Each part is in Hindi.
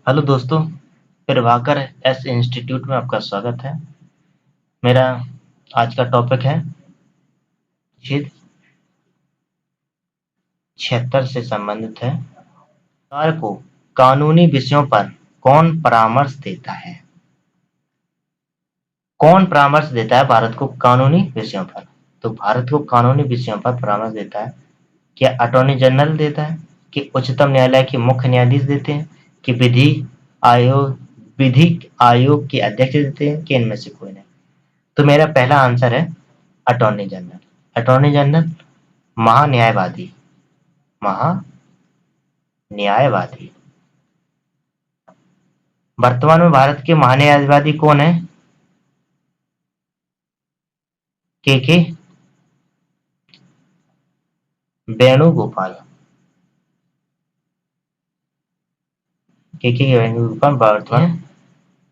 हेलो दोस्तों, प्रभाकर एस इंस्टीट्यूट में आपका स्वागत है। मेरा आज का टॉपिक है अनुच्छेद 76 से संबंधित है। सरकार को कानूनी विषयों पर कौन परामर्श देता है? कौन परामर्श देता है भारत को कानूनी विषयों पर? तो भारत को कानूनी विषयों पर परामर्श देता है। क्या अटॉर्नी जनरल देता है, कि उच्चतम न्यायालय के मुख्य न्यायाधीश देते हैं, कि विधिक आयोग के अध्यक्ष देते हैं, कि इनमें से कोई नहीं? तो मेरा पहला आंसर है अटॉर्नी जनरल। अटॉर्नी जनरल महान्यायवादी। महान्यायवादी। वर्तमान में भारत के महान्यायवादी कौन है? के वेणुगोपाल। के वेणुगोपाल वर्तमान।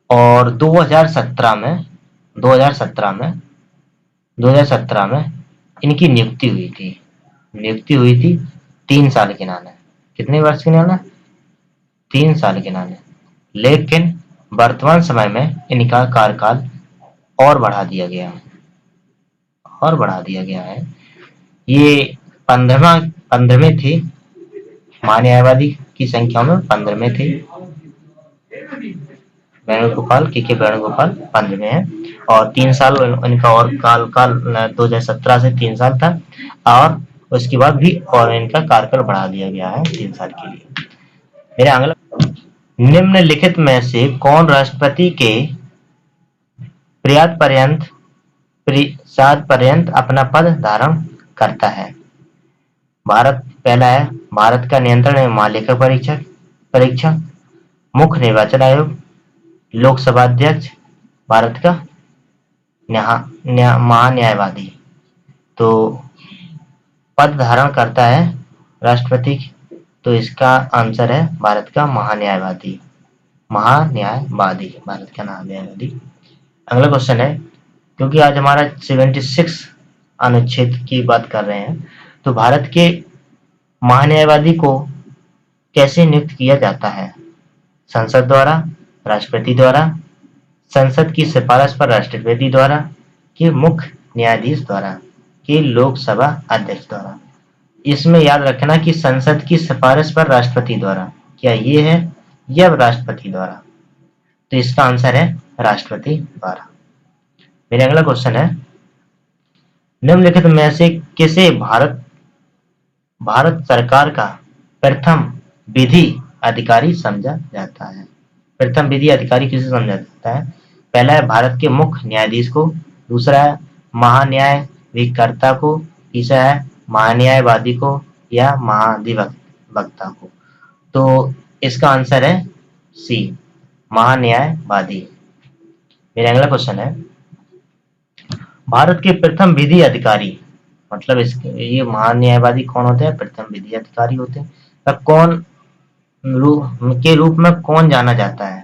और 2017 में इनकी नियुक्ति हुई थी 3 साल के नाने। कितने वर्ष के नाने? 3 साल के नाने। लेकिन वर्तमान समय में इनका कार्यकाल और बढ़ा दिया गया है। ये 15वें थे, महान्यायवादी की संख्या में 15वें थे। वेणुगोपाल के वेणुगोपाल 15वें हैं। और 3 साल इनका और काल 2017 से 3 साल था। और उसके बाद भी और इनका कार्यकाल बढ़ा दिया गया है 3 साल के लिए। मेरे अगला, निम्नलिखित में से कौन राष्ट्रपति के प्रिसाद पर्यंत अपना पद धारण करता है? पहला है भारत का नियंत्रण एवं महालेखा परीक्षक, मुख्य निर्वाचन आयोग, लोकसभा अध्यक्ष, भारत का महान्यायवादी। तो पद धारण करता है राष्ट्रपति, तो इसका आंसर है भारत का महान्यायवादी। भारत का महान्यायवादी। अगला क्वेश्चन है, क्योंकि आज हमारा 76 अनुच्छेद की बात कर रहे हैं, तो भारत के महान्यायवादी को कैसे नियुक्त किया जाता है? संसद द्वारा, राष्ट्रपति द्वारा, संसद की सिफारिश पर राष्ट्रपति द्वारा, कि मुख्य न्यायाधीश द्वारा, कि लोकसभा अध्यक्ष द्वारा? इसमें याद रखना कि संसद की सिफारिश पर राष्ट्रपति द्वारा, क्या ये है या राष्ट्रपति द्वारा? तो इसका आंसर है राष्ट्रपति द्वारा। मेरा अगला क्वेश्चन है, निम्नलिखित में से किसे भारत सरकार का प्रथम विधि अधिकारी समझा जाता है? प्रथम विधि अधिकारी किसे समझा जाता है? पहला है भारत के मुख्य न्यायाधीश को, दूसरा है महान्यायविकर्ता को, तीसरा है महान्यायवादी को, या महाधिवक्ता को। तो इसका आंसर है सी, महान्यायवादी। मेरा अगला क्वेश्चन है, भारत के प्रथम विधि अधिकारी, मतलब ये महान्यायवादी कौन होते हैं? प्रथम विधि अधिकारी होते हैं। कौन के रूप में कौन जाना जाता है?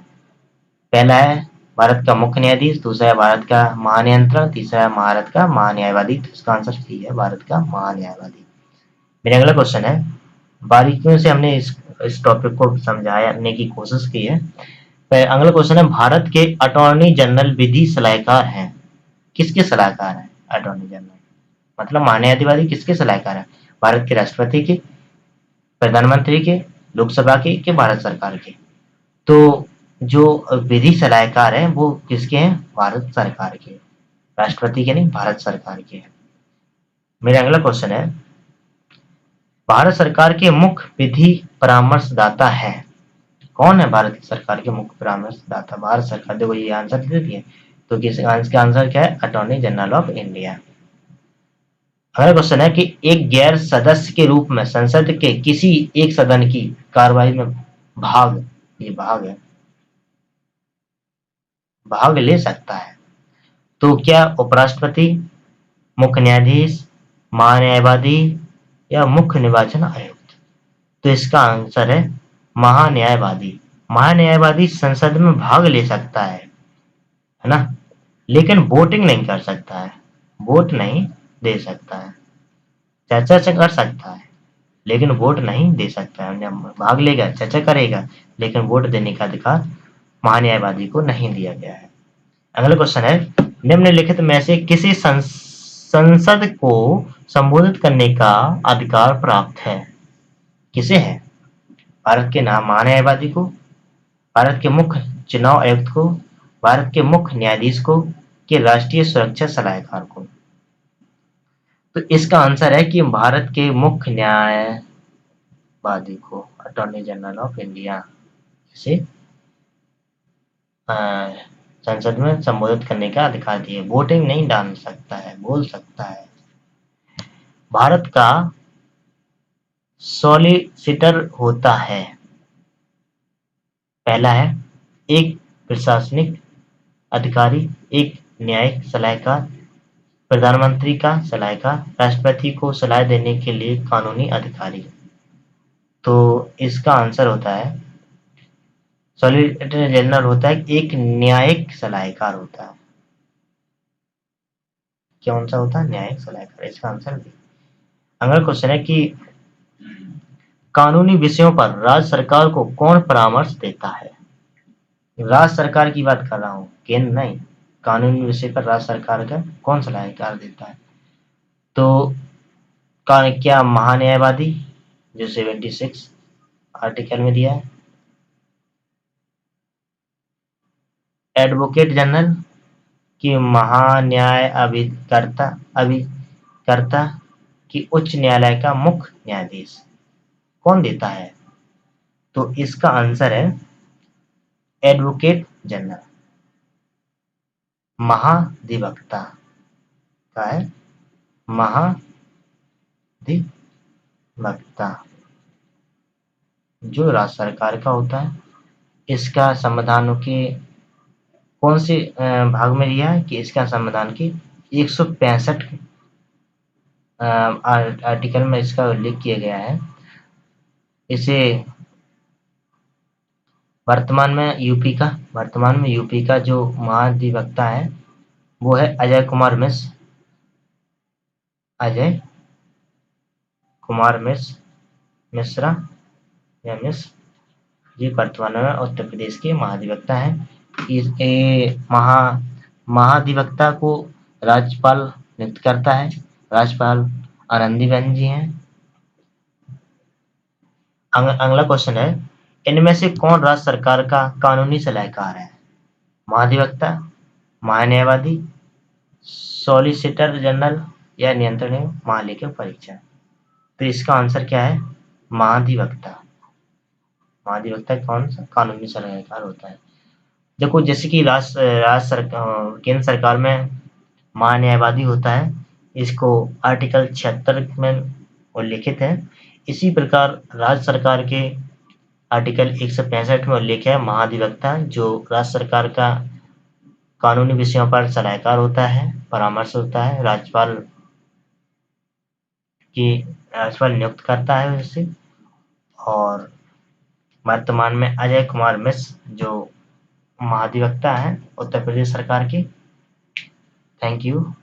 पहला है भारत का मुख्य न्यायाधीश, दूसरा है भारत का महानियंत्रक, तीसरा है भारत का महान्यायवादी। तो इसका आंसर सी है, भारत का महान्यायवादी। मेरा अगला क्वेश्चन है, बारीकियों से हमने इस टॉपिक को समझाने की कोशिश की है। अगला क्वेश्चन है, भारत के अटॉर्नी जनरल विधि सलाहकार हैं। किसके सलाहकार हैं अटॉर्नी जनरल? मतलब महान्यायवादी किसके सलाहकार है? भारत के राष्ट्रपति के, प्रधानमंत्री के, लोकसभा के भारत सरकार के? तो जो विधि सलाहकार है वो किसके हैं? भारत सरकार के, राष्ट्रपति के नहीं, भारत सरकार के हैं। मेरा अगला क्वेश्चन है, भारत सरकार के मुख्य विधि परामर्शदाता है। कौन है भारत सरकार के मुख्य परामर्शदाता? भारत सरकार। देखो ये आंसर दे दिए, तो इसका आंसर क्या है? Attorney general of India. अगला क्वेश्चन है कि एक गैर सदस्य के रूप में संसद के किसी एक सदन की कार्रवाई में भाग ले सकता है। तो क्या उपराष्ट्रपति, मुख्य न्यायाधीश, महान्यायवादी, या मुख्य निर्वाचन आयुक्त? तो इसका आंसर है महान्यायवादी। महान्यायवादी संसद में भाग ले सकता है ना, लेकिन वोटिंग नहीं कर सकता है, वोट नहीं दे सकता है। चर्चा से कर सकता है, लेकिन वोट नहीं दे सकता है। भाग लेगा, चर्चा करेगा, लेकिन वोट देने का अधिकार महान्यायवादी को नहीं दिया गया है। अगला क्वेश्चन है, निम्नलिखित में से किसी संसद को संबोधित करने का अधिकार प्राप्त है? किसे है? भारत के नाम महान्यायवादी को, भारत के मुख्य चुनाव आयुक्त को, भारत के मुख्य न्यायाधीश को, कि राष्ट्रीय सुरक्षा सलाहकार को? तो इसका आंसर है कि भारत के मुख्य न्यायवादी को, अटॉर्नी जनरल ऑफ इंडिया से संसद में संबोधित करने का अधिकार दिए। वोटिंग नहीं डाल सकता है, बोल सकता है। भारत का सॉलिसिटर होता है, पहला है एक प्रशासनिक अधिकारी, एक न्यायिक सलाहकार, प्रधानमंत्री का सलाहकार, राष्ट्रपति को सलाह देने के लिए कानूनी अधिकारी। तो इसका आंसर होता है, सॉलिसिटर जनरल होता है एक न्यायिक सलाहकार होता है। कौन सा होता है? न्यायिक सलाहकार। इसका आंसर भी। अगला क्वेश्चन है कि कानूनी विषयों पर राज्य सरकार को कौन परामर्श देता है? राज्य सरकार की बात कर रहा हूँ, केंद्र नहीं। कानूनी विषय पर राज्य सरकार का कौन सलाहकार देता है? तो क्या महान्यायवादी, जो 76 आर्टिकल में दिया है, एडवोकेट जनरल, कि महान्याय अभिकर्ता, कि उच्च न्यायालय का मुख्य न्यायाधीश? कौन देता है? तो इसका आंसर है एडवोकेट जनरल, महाधिवक्ता का है, महाधिवक्ता, जो राज्य सरकार का होता है। इसका संविधान के कौन से भाग में दिया है? कि इसका संविधान की 165 आर्टिकल में इसका उल्लेख किया गया है। इसे वर्तमान में यूपी का जो महाधिवक्ता है वो है अजय कुमार मिश्रा या मिश्र, ये वर्तमान में उत्तर प्रदेश के महाधिवक्ता हैं। महाधिवक्ता को राज्यपाल नियुक्त करता है, राज्यपाल आनंदीबेन जी हैं। अगला क्वेश्चन है, इनमें से कौन राज्य सरकार का कानूनी सलाहकार है? महाधिवक्ता, महान्यायवादी, सॉलिसिटर जनरल या नियंत्रण महालेखा परीक्षक? तो इसका आंसर क्या है? महाधिवक्ता। महाधिवक्ता कौन सा कानूनी सलाहकार होता है? देखो, जैसे कि केंद्र सरकार में महान्यायवादी होता है, इसको आर्टिकल 76 में उल्लिखित है। इसी प्रकार राज्य सरकार के आर्टिकल 165 में उल्लेख है महाधिवक्ता, जो राज्य सरकार का कानूनी विषयों पर सलाहकार होता है, परामर्श होता है, राज्यपाल नियुक्त करता है उसे। और वर्तमान में अजय कुमार मिश्र जो महाधिवक्ता है उत्तर प्रदेश सरकार के। Thank you.